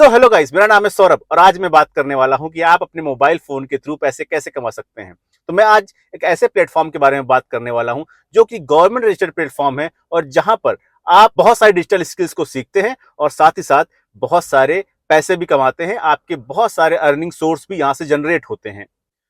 Hello guys, मेरा नाम है सौरभ और आज मैं बात करने वाला हूं कि आप अपने मोबाइल फोन के थ्रू पैसे कैसे कमा सकते हैं। तो मैं आज एक ऐसे प्लेटफॉर्म के बारे में बात करने वाला हूं जो कि गवर्नमेंट रजिस्टर्ड प्लेटफॉर्म है और जहां पर आप बहुत सारी डिजिटल स्किल्स को सीखते हैं और साथ ही साथ बहुत सारे पैसे भी कमाते हैं। आपके बहुत सारे अर्निंग सोर्स भी यहाँ से जनरेट होते हैं।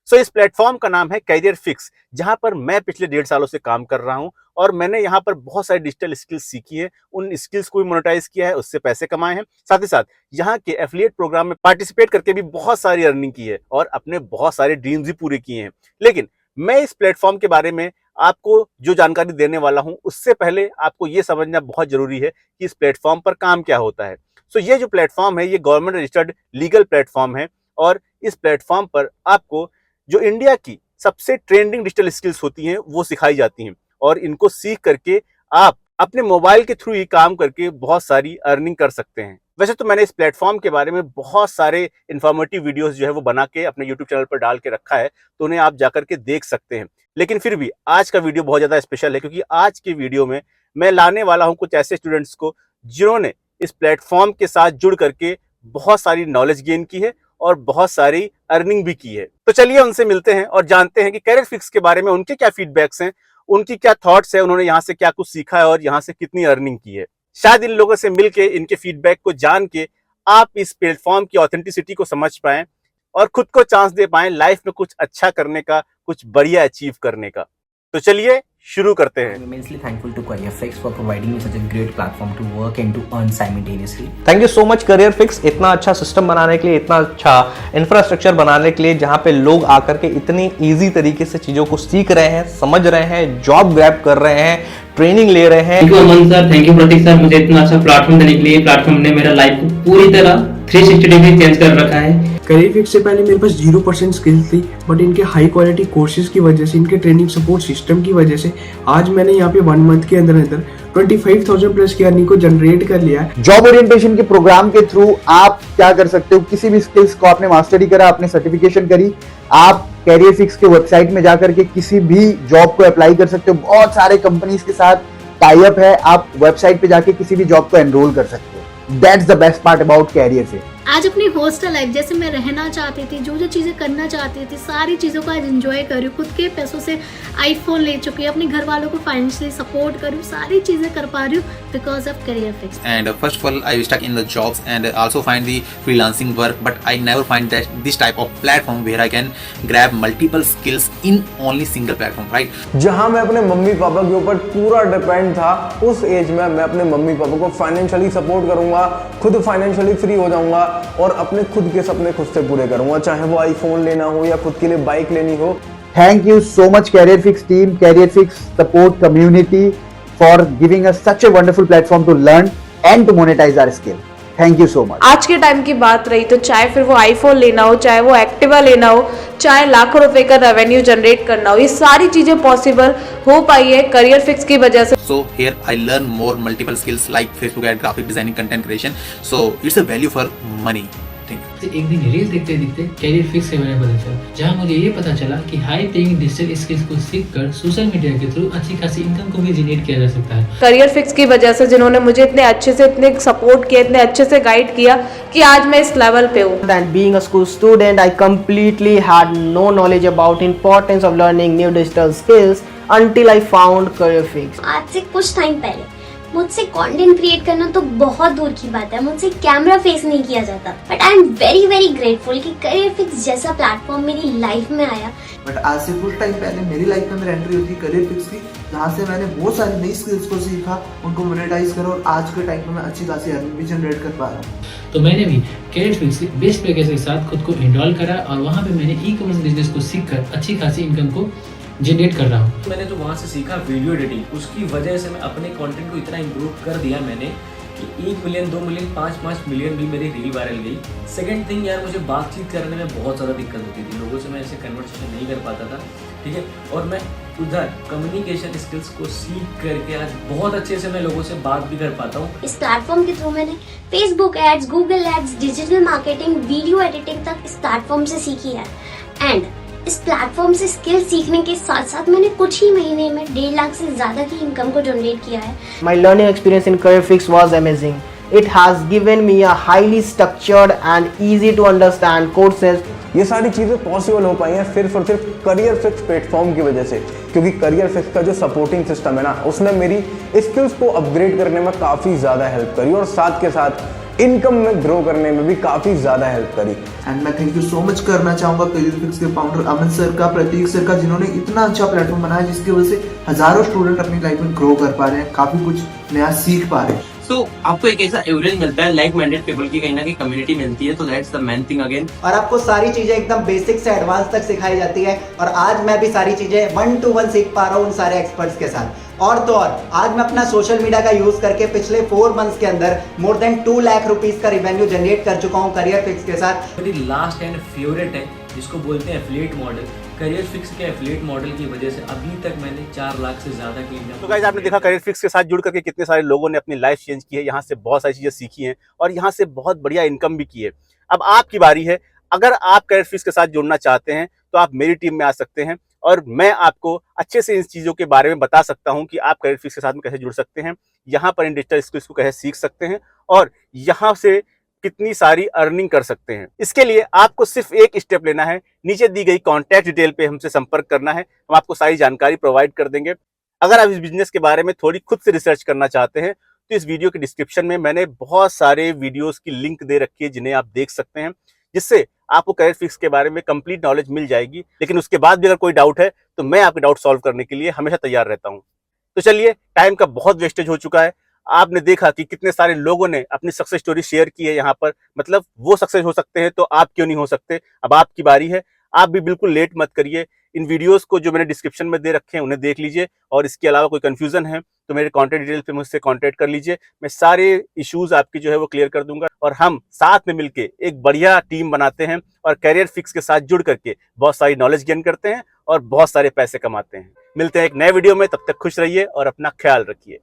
इस प्लेटफॉर्म का नाम है कैरियर फिक्स, जहां पर मैं पिछले 1.5 सालों से काम कर रहा हूं और मैंने यहाँ पर बहुत सारी डिजिटल स्किल्स सीखी है, उन स्किल्स को भी मोनेटाइज किया है, उससे पैसे कमाए हैं। साथ ही साथ यहाँ के एफिलिएट प्रोग्राम में पार्टिसिपेट करके भी बहुत सारी अर्निंग की है और अपने बहुत सारे ड्रीम्स भी पूरे किए हैं। लेकिन मैं इस प्लेटफॉर्म के बारे में आपको जो जानकारी देने वाला हूं उससे पहले आपको ये समझना बहुत जरूरी है कि इस प्लेटफॉर्म पर काम क्या होता है। ये जो प्लेटफॉर्म है ये गवर्नमेंट रजिस्टर्ड लीगल प्लेटफॉर्म है और इस प्लेटफॉर्म पर आपको जो इंडिया की सबसे ट्रेंडिंग डिजिटल स्किल्स होती हैं वो सिखाई जाती हैं और इनको सीख करके आप अपने मोबाइल के थ्रू ही काम करके बहुत सारी अर्निंग कर सकते हैं। वैसे तो मैंने इस प्लेटफॉर्म के बारे में बहुत सारे इन्फॉर्मेटिव वीडियोस जो है वो बना के अपने यूट्यूब चैनल पर डाल के रखा है, तो उन्हें आप जाकर के देख सकते हैं। लेकिन फिर भी आज का वीडियो बहुत ज़्यादा स्पेशल है क्योंकि आज के वीडियो में मैं लाने वाला हूँ कुछ ऐसे स्टूडेंट्स को जिन्होंने इस प्लेटफॉर्म के साथ जुड़ करके बहुत सारी नॉलेज गेन की है और बहुत सारी अर्निंग भी की है। तो चलिए उनसे मिलते हैं और जानते हैं कि कैरियर फिक्स के बारे में उनके क्या फीडबैक्स हैं, उनकी क्या थॉट्स है, उन्होंने यहाँ से क्या कुछ सीखा है और यहाँ से कितनी अर्निंग की है। शायद इन लोगों से मिलके इनके फीडबैक को जान के आप इस प्लेटफॉर्म की ऑथेंटिसिटी को समझ पाएं और खुद को चांस दे पाएं लाइफ में कुछ अच्छा करने का, कुछ बढ़िया अचीव करने का। तो चलिए शुरू करते हैं। I'm immensely thankful to CareerFix for providing me such a great platform to work and to earn simultaneously. Thank you so much CareerFix, इतना अच्छा सिस्टम बनाने के लिए, इतना अच्छा इंफ्रास्ट्रक्चर बनाने के लिए, जहाँ पे लोग आकर के इतनी इजी तरीके से चीज़ों को सीख रहे हैं, समझ रहे हैं, जॉब ग्रैब कर रहे हैं, ट्रेनिंग ले रहे हैं। Thank you Aman sir, thank you Prateek sir, मुझे इतना अच्छा प्लेटफॉर्म देने के लिए। प्लेटफॉर्म ने मेरा लाइफ को पूरी तरह 360 डिग्री चेंज कर रखा है। करियर फिक्स से पहले मेरे पास 0% स्किल्स थी, बट इनके हाई क्वालिटी कोर्सेज की वजह से, इनके ट्रेनिंग सपोर्ट सिस्टम की वजह से आज मैंने यहाँ पे 1 मंथ के अंदर 25,000 प्लस की अर्निंग को जनरेट कर लिया है। जॉब ओरिएंटेशन के प्रोग्राम के थ्रू आप क्या कर सकते हो, किसी भी स्किल्स को आपने मास्टरी करा, आपने सर्टिफिकेशन करी, आप कैरियर फिक्स के वेबसाइट में जाकर के किसी भी जॉब को अप्लाई कर सकते हो। बहुत सारे कंपनीज के साथ टाई अप है, आप वेबसाइट पे जाके किसी भी जॉब को एनरोल कर सकते हो। That's the best part about Career Fix. आज अपनी हॉस्टल लाइफ जैसे मैं रहना चाहती थी, जो जो चीज़ें करना चाहती थी, सारी चीज़ों को आज एंजॉय कर रही हूँ। खुद के पैसों से आईफोन ले चुकी हूँ, अपने घर वालों को फाइनेंशियली सपोर्ट कर रही हूँ, सारी चीज़ें कर पा रही हूँ because of career fix. And first of all, I was stuck in the jobs and also find the freelancing work, but I never find that this type of platform where I can grab multiple skills in only single platform, right? जहां मैं अपने mummy papa के ऊपर पूरा depend था, उस as में मैं अपने मम्मी पापा को फाइनेंशियली सपोर्ट करूंगा, खुद फाइनेंशियली फ्री हो जाऊंगा और अपने खुद के सपने खुद से पूरे करूंगा, चाहे वो आईफोन लेना हो या खुद के लिए बाइक लेनी हो। Thank you so much Career Fix team, Career Fix support community for giving us such a wonderful platform to learn and to monetize our skill. Thank you so much. आज के टाइम की बात रही तो चाहे फिर वो आईफोन लेना हो, चाहे वो एक्टिवा लेना हो, चाहे लाखों रुपए का रेवेन्यू जनरेट करना हो, ये सारी चीजें पॉसिबल हो पाई है करियर फिक्स की वजह से। So here I learn more multiple skills like Facebook ad, graphic designing, content creation. So it's a value for money. एक दिन रील देखते देखते कैरियर फिक्स के बारे में पता चला, जहाँ मुझे ये पता चला कि हाई पेइंग डिजिटल स्किल्स को सीखकर सोशल मीडिया के थ्रू अच्छी खासी इनकम को भी जनरेट किया जा सकता है। करियर फिक्स की वजह से जिन्होंने मुझे इतने अच्छे से, इतने सपोर्ट किया, इतने अच्छे से गाइड किया कि आज मैं इस लेवल पे हूँ। And being a school student, I completely had no knowledge about importance of learning new digital skills until I found CareerFix. आज से कुछ टाइम पहले मुझसे कंटेंट क्रिएट करना तो बहुत दूर की बात है, मुझसे कैमरा फेस नहीं किया जाता, but I am very very grateful कि करियर फिक्स जैसा प्लेटफॉर्म मेरी लाइफ में आया। बट आज से कुछ टाइम पहले मेरी लाइफ में मेरी एंट्री हुई थी करियर फिक्स की, जहाँ से मैंने बहुत सारी नई स्किल्स को सीखा, उनको मोनेटाइज करा और आज के टाइम में मैं अच्छी खासी अर्निंग भी जनरेट कर पा रहा हूँ। तो मैंने भी करियर फिक्स के बेस्ट पैकेज के साथ खुद को एनरोल करा और वहाँ पे मैंने ई कॉमर्स बिजनेस को सीखकर अच्छी खासी इनकम को जनरेट कर रहा हूँ। मैंने जो वहाँ से सीखा वीडियो एडिटिंग, उसकी वजह से मैं अपने कंटेंट को इतना इम्प्रूव कर दिया मैंने कि 1 मिलियन, 2 मिलियन, 5 मिलियन भी मेरी रील वायरल गई। सेकंड थिंग यार, मुझे बातचीत करने में बहुत ज़्यादा दिक्कत होती थी, लोगों से मैं ऐसे कन्वर्सेशन नहीं कर पाता था, ठीक है। और मैं उधर कम्युनिकेशन स्किल्स को सीख करके आज बहुत अच्छे से मैं लोगों से बात भी कर पाता हूँ। इस प्लेटफॉर्म के थ्रू मैंने Facebook ads, Google ads, digital marketing, video editing तक इस प्लेटफॉर्म से सीखी है। एंड इस प्लेटफॉर्म से स्किल सीखने के साथ साथ मैंने कुछ ही महीने में 1.5 लाख से ज्यादा की इनकम को जनरेट किया है। My learning experience in CareerFix was amazing. It has given me a highly structured and easy to understand courses. ये सारी चीज़ें पॉसिबल हो पाई हैं सिर्फ और सिर्फ करियर फिक्स प्लेटफॉर्म की वजह से, क्योंकि करियर फिक्स का जो सपोर्टिंग सिस्टम है ना, उसने मेरी स्किल्स को अपग्रेड करने में काफ़ी ज़्यादा हेल्प करी और साथ के साथ इनकम में ग्रो करने में भी काफ़ी ज़्यादा हेल्प करी। एंड मैं थैंक यू सो मच करना चाहूँगा करियर फिक्स के फाउंडर अमन सर का, प्रतीक सर का, जिन्होंने इतना अच्छा प्लेटफॉर्म बनाया जिसकी वजह से हजारों स्टूडेंट अपनी लाइफ में ग्रो कर पा रहे हैं, काफ़ी कुछ नया सीख पा रहे हैं। तो आपको एक ऐसा एवरेज मिलता है, लाइक माइंडेड पीपल की कहीं ना कहीं कम्युनिटी मिलती है, तो that's the main thing again. और आपको सारी चीजें एकदम बेसिक से एडवांस तक सिखाई जाती है और आज मैं भी सारी चीजें 1-to-1 सीख पा रहा हूँ उन सारे एक्सपर्ट्स के साथ। और तो और आज मैं अपना सोशल मीडिया का यूज करके पिछले 4 मंथ्स के अंदर मोर देन 2 लाख रुपीस का रिवेन्यू जनरेट कर चुका हूँ करियर फिक्स के साथ। मेरी लास्ट एंड फेवरेट है जिसको बोलते हैं एफिलिएट मॉडल। करियर फिक्स के एफिलिएट मॉडल की वजह से अभी तक मैंने 4 लाख से ज्यादा की इनकम। तो गाइस आपने देखा करियर फिक्स के साथ जुड़ करके कितने सारे लोगों ने अपनी लाइफ चेंज की है, यहाँ से बहुत सारी चीजें सीखी हैं और यहाँ से बहुत बढ़िया इनकम भी की है। अब आपकी बारी है, अगर आप करियर फिक्स के साथ जुड़ना चाहते हैं तो आप मेरी टीम में आ सकते हैं और मैं आपको अच्छे से इन चीज़ों के बारे में बता सकता हूं कि आप करियर फिक्स के साथ में कैसे जुड़ सकते हैं, यहाँ पर इन डिजिटल स्किल्स को कैसे सीख सकते हैं और यहाँ से कितनी सारी अर्निंग कर सकते हैं। इसके लिए आपको सिर्फ एक स्टेप लेना है, नीचे दी गई कॉन्टैक्ट डिटेल पे हमसे संपर्क करना है, हम आपको सारी जानकारी प्रोवाइड कर देंगे। अगर आप इस बिजनेस के बारे में थोड़ी खुद से रिसर्च करना चाहते हैं तो इस वीडियो के डिस्क्रिप्शन में मैंने बहुत सारे वीडियोस की लिंक दे रखी है जिन्हें आप देख सकते हैं, जिससे आपको करियर फिक्स के बारे में कंप्लीट नॉलेज मिल जाएगी। लेकिन उसके बाद भी अगर कोई डाउट है तो मैं आपके डाउट सॉल्व करने के लिए हमेशा तैयार रहता हूं। तो चलिए, टाइम का बहुत वेस्टेज हो चुका है। आपने देखा कि कितने सारे लोगों ने अपनी सक्सेस स्टोरी शेयर की है यहाँ पर, मतलब वो सक्सेस हो सकते हैं तो आप क्यों नहीं हो सकते। अब आपकी बारी है, आप भी बिल्कुल लेट मत करिए। इन वीडियोस को जो मैंने डिस्क्रिप्शन में दे रखे हैं उन्हें देख लीजिए और इसके अलावा कोई कंफ्यूजन है तो मेरे कॉन्टैक्ट डिटेल पे मुझसे कॉन्टैक्ट कर लीजिए। मैं सारे इश्यूज आपकी जो है वो क्लियर कर दूंगा और हम साथ में मिलके एक बढ़िया टीम बनाते हैं और करियर फिक्स के साथ जुड़ करके बहुत सारी नॉलेज गेन करते हैं और बहुत सारे पैसे कमाते हैं। मिलते हैं एक नए वीडियो में, तब तक खुश रहिए और अपना ख्याल रखिए।